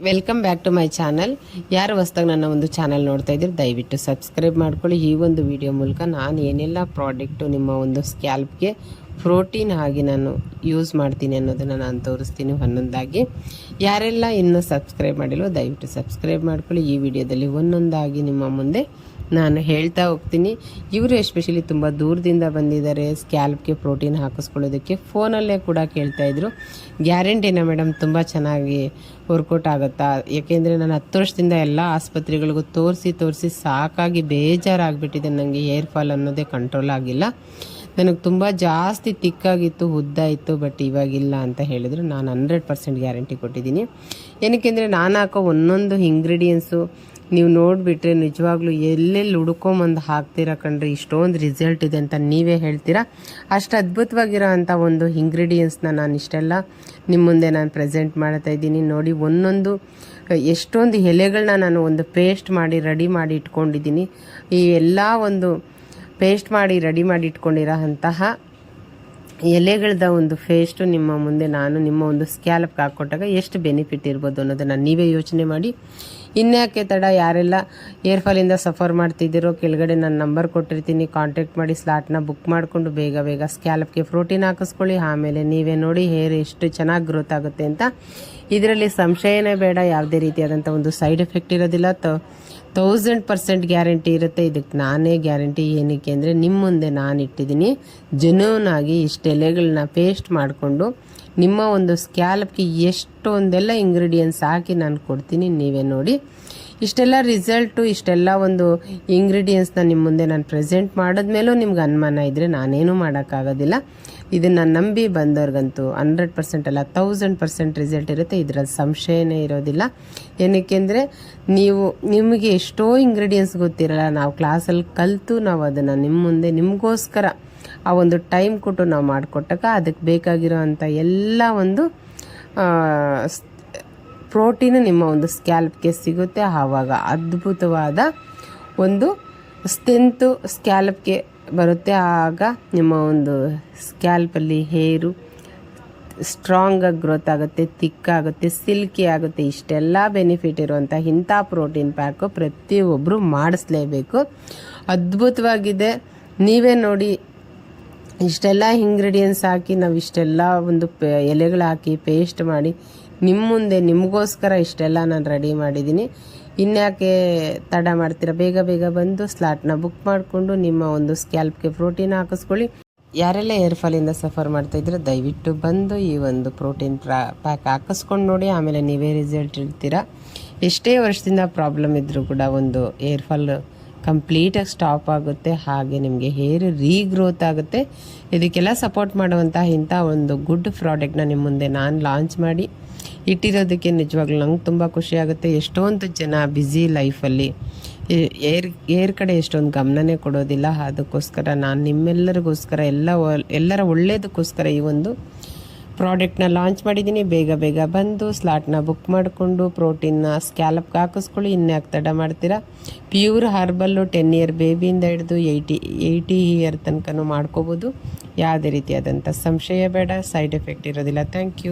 Welcome back to my channel. ಯಾರು ಹೊಸ್ದಾಗಿ ನನ್ನ ಒಂದು ಚಾನಲ್ ನೋಡ್ತಾ ಇದ್ದೀರಿ ದಯವಿಟ್ಟು ಸಬ್ಸ್ಕ್ರೈಬ್ ಮಾಡ್ಕೊಳ್ಳಿ. ಈ ಒಂದು ವಿಡಿಯೋ ಮೂಲಕ ನಾನು ಏನೆಲ್ಲ ಪ್ರಾಡಕ್ಟು ನಿಮ್ಮ ಒಂದು ಸ್ಕ್ಯಾಲ್ಪ್ಗೆ ಪ್ರೋಟೀನ್ ಆಗಿ ನಾನು ಯೂಸ್ ಮಾಡ್ತೀನಿ ಅನ್ನೋದನ್ನು ನಾನು ತೋರಿಸ್ತೀನಿ ಒಂದೊಂದಾಗಿ. ಯಾರೆಲ್ಲ ಇನ್ನೂ ಸಬ್ಸ್ಕ್ರೈಬ್ ಮಾಡಿಲ್ವೋ ದಯವಿಟ್ಟು ಸಬ್ಸ್ಕ್ರೈಬ್ ಮಾಡ್ಕೊಳ್ಳಿ. ಈ ವಿಡಿಯೋದಲ್ಲಿ ಒಂದೊಂದಾಗಿ ನಿಮ್ಮ ಮುಂದೆ ನಾನು ಹೇಳ್ತಾ ಹೋಗ್ತೀನಿ. ಇವರು ಎಸ್ಪೆಷಲಿ ತುಂಬ ದೂರದಿಂದ ಬಂದಿದ್ದಾರೆ ಸ್ಕ್ಯಾಲ್ಪ್ಗೆ ಪ್ರೋಟೀನ್ ಹಾಕಿಸ್ಕೊಳ್ಳೋದಕ್ಕೆ. ಫೋನಲ್ಲೇ ಕೂಡ ಕೇಳ್ತಾಯಿದ್ರು, ಗ್ಯಾರಂಟಿನ ಮೇಡಮ್ ತುಂಬ ಚೆನ್ನಾಗಿ ವರ್ಕೌಟ್ ಆಗುತ್ತಾ? ಏಕೆಂದರೆ ನಾನು 10 ವರ್ಷದಿಂದ ಎಲ್ಲ ಆಸ್ಪತ್ರೆಗಳಿಗೂ ತೋರಿಸಿ ಸಾಕಾಗಿ ಬೇಜಾರಾಗಿಬಿಟ್ಟಿದೆ. ನನಗೆ ಹೇರ್ ಫಾಲ್ ಅನ್ನೋದೇ ಕಂಟ್ರೋಲ್ ಆಗಿಲ್ಲ. ನನಗೆ ತುಂಬ ಜಾಸ್ತಿ ತಿಕ್ಕಾಗಿತ್ತು, ಉದ್ದ ಇತ್ತು, ಬಟ್ ಇವಾಗಿಲ್ಲ ಅಂತ ಹೇಳಿದ್ರು. ನಾನು 100% ಗ್ಯಾರಂಟಿ ಕೊಟ್ಟಿದ್ದೀನಿ. ಏನಕ್ಕೆಂದರೆ ನಾನು ಹಾಕೋ ಒಂದೊಂದು ಇಂಗ್ರೀಡಿಯೆಂಟ್ಸು ನೀವು ನೋಡಿಬಿಟ್ರೆ ನಿಜವಾಗ್ಲೂ ಎಲ್ಲೆಲ್ಲಿ ಹುಡ್ಕೊಂಬಂದು ಹಾಕ್ತೀರಾ ಕಂಡ್ರೆ ಇಷ್ಟೊಂದು ರಿಸಲ್ಟ್ ಇದೆ ಅಂತ ನೀವೇ ಹೇಳ್ತೀರಾ. ಅಷ್ಟು ಅದ್ಭುತವಾಗಿರೋ ಅಂಥ ಒಂದು ಇಂಗ್ರೀಡಿಯೆಂಟ್ಸ್ನ ನಾನು ಇಷ್ಟೆಲ್ಲ ನಿಮ್ಮ ಮುಂದೆ ನಾನು ಪ್ರೆಸೆಂಟ್ ಮಾಡ್ತಾ ಇದ್ದೀನಿ. ನೋಡಿ, ಒಂದೊಂದು ಎಷ್ಟೊಂದು ಎಲೆಗಳನ್ನ ನಾನು ಒಂದು ಪೇಸ್ಟ್ ಮಾಡಿ ರೆಡಿ ಮಾಡಿ ಇಟ್ಕೊಂಡಿದ್ದೀನಿ. ಈ ಎಲ್ಲ ಒಂದು ಪೇಸ್ಟ್ ಮಾಡಿ ರೆಡಿ ಮಾಡಿ ಇಟ್ಕೊಂಡಿರೋ ಅಂತಹ ಎಲೆಗಳದ ಒಂದು ಪೇಸ್ಟು ನಿಮ್ಮ ಮುಂದೆ ನಾನು ನಿಮ್ಮ ಒಂದು ಸ್ಕ್ಯಾಲ್ಪ್ಗೆ ಹಾಕ್ಕೊಟ್ಟಾಗ ಎಷ್ಟು ಬೆನಿಫಿಟ್ ಇರ್ಬೋದು ಅನ್ನೋದನ್ನು ನೀವೇ ಯೋಚನೆ ಮಾಡಿ. ಇನ್ಯಾಕೆ ತಡ, ಯಾರೆಲ್ಲ ಏರ್ ಫಾಲಿಂದ ಸಫರ್ ಮಾಡ್ತಿದ್ದೀರೋ ಕೆಳಗಡೆ ನಾನು ನಂಬರ್ ಕೊಟ್ಟಿರ್ತೀನಿ, ಕಾಂಟ್ಯಾಕ್ಟ್ ಮಾಡಿ ಸ್ಲಾಟ್ನ ಬುಕ್ ಮಾಡಿಕೊಂಡು ಬೇಗ ಸ್ಕ್ಯಾಲ್ಪ್ಗೆ ಪ್ರೋಟೀನ್ ಹಾಕಿಸ್ಕೊಳ್ಳಿ. ಆಮೇಲೆ ನೀವೇ ನೋಡಿ ಹೇರ್ ಎಷ್ಟು ಚೆನ್ನಾಗಿ ಗ್ರೋತ್ ಆಗುತ್ತೆ ಅಂತ. ಇದರಲ್ಲಿ ಸಂಶಯನೇ ಬೇಡ, ಯಾವುದೇ ರೀತಿಯಾದಂಥ ಒಂದು ಸೈಡ್ ಎಫೆಕ್ಟ್ ಇರೋದಿಲ್ಲ. 1000% ಗ್ಯಾರಂಟಿ ಇರುತ್ತೆ. ಇದಕ್ಕೆ ನಾನೇ ಗ್ಯಾರಂಟಿ. ಏನಕ್ಕೆ ಅಂದರೆ ನಿಮ್ಮ ಮುಂದೆ ನಾನು ಇಟ್ಟಿದ್ದೀನಿ ಜೆನ್ಯೂನ್ ಆಗಿ ಇಷ್ಟು ಎಲೆಗಳನ್ನ ಪೇಸ್ಟ್ ಮಾಡಿಕೊಂಡು ನಿಮ್ಮ ಒಂದು ಸ್ಕ್ಯಾಲ್ಪ್ಗೆ ಎಷ್ಟೊಂದೆಲ್ಲ ಇಂಗ್ರೀಡಿಯೆಂಟ್ಸ್ ಹಾಕಿ ನಾನು ಕೊಡ್ತೀನಿ. ನೀವೇ ನೋಡಿ ಇಷ್ಟೆಲ್ಲ ರಿಸಲ್ಟು, ಇಷ್ಟೆಲ್ಲ ಒಂದು ಇಂಗ್ರೀಡಿಯೆಂಟ್ಸ್ನ ನಿಮ್ಮ ಮುಂದೆ ನಾನು ಪ್ರೆಸೆಂಟ್ ಮಾಡಿದ್ಮೇಲೂ ನಿಮ್ಗೆ ಅನುಮಾನ ಇದ್ದರೆ ನಾನೇನೂ ಮಾಡೋಕ್ಕಾಗೋದಿಲ್ಲ. ಇದನ್ನು ನಂಬಿ ಬಂದವ್ರಿಗಂತೂ 100% ಅಲ್ಲ 1000% ರಿಸಲ್ಟ್ ಇರುತ್ತೆ. ಇದರಲ್ಲಿ ಸಂಶಯನೇ ಇರೋದಿಲ್ಲ. ಏನಕ್ಕೆಂದರೆ ನಿಮಗೆ ಎಷ್ಟೋ ಇಂಗ್ರೀಡಿಯೆಂಟ್ಸ್ ಗೊತ್ತಿರಲ್ಲ. ನಾವು ಕ್ಲಾಸಲ್ಲಿ ಕಲಿತು ನಾವು ಅದನ್ನು ನಿಮ್ಮ ಮುಂದೆ ನಿಮಗೋಸ್ಕರ ಆ ಒಂದು ಟೈಮ್ ಕೊಟ್ಟು ನಾವು ಮಾಡಿಕೊಟ್ಟಾಗ ಅದಕ್ಕೆ ಬೇಕಾಗಿರೋ ಅಂಥ ಎಲ್ಲ ಒಂದು ಪ್ರೋಟೀನು ನಿಮ್ಮ ಒಂದು ಸ್ಕ್ಯಾಲ್ಪ್ಗೆ ಸಿಗುತ್ತೆ. ಆವಾಗ ಅದ್ಭುತವಾದ ಒಂದು ಸ್ಟ್ರೆಂತು ಸ್ಕ್ಯಾಲ್ಪ್ಗೆ ಬರುತ್ತೆ. ಆಗ ನಿಮ್ಮ ಒಂದು ಸ್ಕ್ಯಾಲ್ಪಲ್ಲಿ ಹೇರು ಸ್ಟ್ರಾಂಗಾಗಿ ಗ್ರೋತ್ ಆಗುತ್ತೆ, ತಿಕ್ಕಾಗುತ್ತೆ, ಸಿಲ್ಕಿ ಆಗುತ್ತೆ. ಇಷ್ಟೆಲ್ಲ ಬೆನಿಫಿಟ್ ಇರುವಂಥ ಇಂಥ ಪ್ರೋಟೀನ್ ಪ್ಯಾಕು ಪ್ರತಿಯೊಬ್ಬರು ಮಾಡಿಸ್ಲೇಬೇಕು. ಅದ್ಭುತವಾಗಿದೆ. ನೀವೇ ನೋಡಿ, ಇಷ್ಟೆಲ್ಲ ಇಂಗ್ರೀಡಿಯೆಂಟ್ಸ್ ಹಾಕಿ ನಾವು ಇಷ್ಟೆಲ್ಲ ಒಂದು ಎಲೆಗಳು ಹಾಕಿ ಪೇಸ್ಟ್ ಮಾಡಿ ನಿಮ್ಮ ಮುಂದೆ ನಿಮಗೋಸ್ಕರ ಇಷ್ಟೆಲ್ಲ ನಾನು ರೆಡಿ ಮಾಡಿದ್ದೀನಿ. ಇನ್ಯಾಕೆ ತಡ ಮಾಡ್ತೀರಾ? ಬೇಗ ಬಂದು ಸ್ಲಾಟ್ನ ಬುಕ್ ಮಾಡಿಕೊಂಡು ನಿಮ್ಮ ಒಂದು ಸ್ಕ್ಯಾಲ್ಪ್ಗೆ ಪ್ರೋಟೀನ್ ಹಾಕಿಸ್ಕೊಳ್ಳಿ. ಯಾರೆಲ್ಲ ಏರ್ ಫಾಲಿಂದ ಸಫರ್ ಮಾಡ್ತಾಯಿದ್ರೆ ದಯವಿಟ್ಟು ಬಂದು ಈ ಒಂದು ಪ್ರೋಟೀನ್ ಪ್ಯಾಕ್ ಹಾಕಿಸ್ಕೊಂಡು ನೋಡಿ. ಆಮೇಲೆ ನೀವೇ ರಿಸಲ್ಟ್ ಇರ್ತೀರ. ಎಷ್ಟೇ ವರ್ಷದಿಂದ ಪ್ರಾಬ್ಲಮ್ ಇದ್ದರೂ ಕೂಡ ಒಂದು ಏರ್ ಫಾಲ್ ಕಂಪ್ಲೀಟಾಗಿ ಸ್ಟಾಪ್ ಆಗುತ್ತೆ. ಹಾಗೆ ನಿಮಗೆ ಹೇರ್ ರೀಗ್ರೋತ್ ಆಗುತ್ತೆ. ಇದಕ್ಕೆಲ್ಲ ಸಪೋರ್ಟ್ ಮಾಡುವಂತಹ ಇಂಥ ಒಂದು ಗುಡ್ ಪ್ರಾಡಕ್ಟ್ನ ನಿಮ್ಮ ಮುಂದೆ ನಾನು ಲಾಂಚ್ ಮಾಡಿ ಇಟ್ಟಿರೋದಕ್ಕೆ ನಿಜವಾಗ್ಲೂ ನಂಗೆ ತುಂಬ ಖುಷಿ ಆಗುತ್ತೆ. ಎಷ್ಟೊಂದು ಜನ ಬ್ಯುಸಿ ಲೈಫಲ್ಲಿ ಏರ್ ಕಡೆ ಎಷ್ಟೊಂದು ಗಮನನೇ ಕೊಡೋದಿಲ್ಲ. ಅದಕ್ಕೋಸ್ಕರ ನಾನು ನಿಮ್ಮೆಲ್ಲರಿಗೋಸ್ಕರ ಎಲ್ಲರ ಒಳ್ಳೆಯದಕ್ಕೋಸ್ಕರ ಈ ಒಂದು ಪ್ರಾಡಕ್ಟ್ನ ಲಾಂಚ್ ಮಾಡಿದ್ದೀನಿ. ಬೇಗ ಬಂದು ಸ್ಲಾಟ್ನ ಬುಕ್ ಮಾಡಿಕೊಂಡು ಪ್ರೋಟೀನ್ನ ಸ್ಕ್ಯಾಲ್ಪ್ಗೆ ಹಾಕಿಸ್ಕೊಳ್ಳಿ. ಇನ್ಯಾಕೆ ತಡ ಮಾಡ್ತೀರಾ? ಪ್ಯೂರ್ ಹರ್ಬಲ್ಲು 10 ಇಯರ್ ಬೇಬಿಯಿಂದ ಹಿಡಿದು 80 ಇಯರ್ ತನಕ ಮಾಡ್ಕೋಬೋದು. ಯಾವುದೇ ರೀತಿಯಾದಂಥ ಸಂಶಯ ಬೇಡ, ಸೈಡ್ ಎಫೆಕ್ಟ್ ಇರೋದಿಲ್ಲ. Thank you.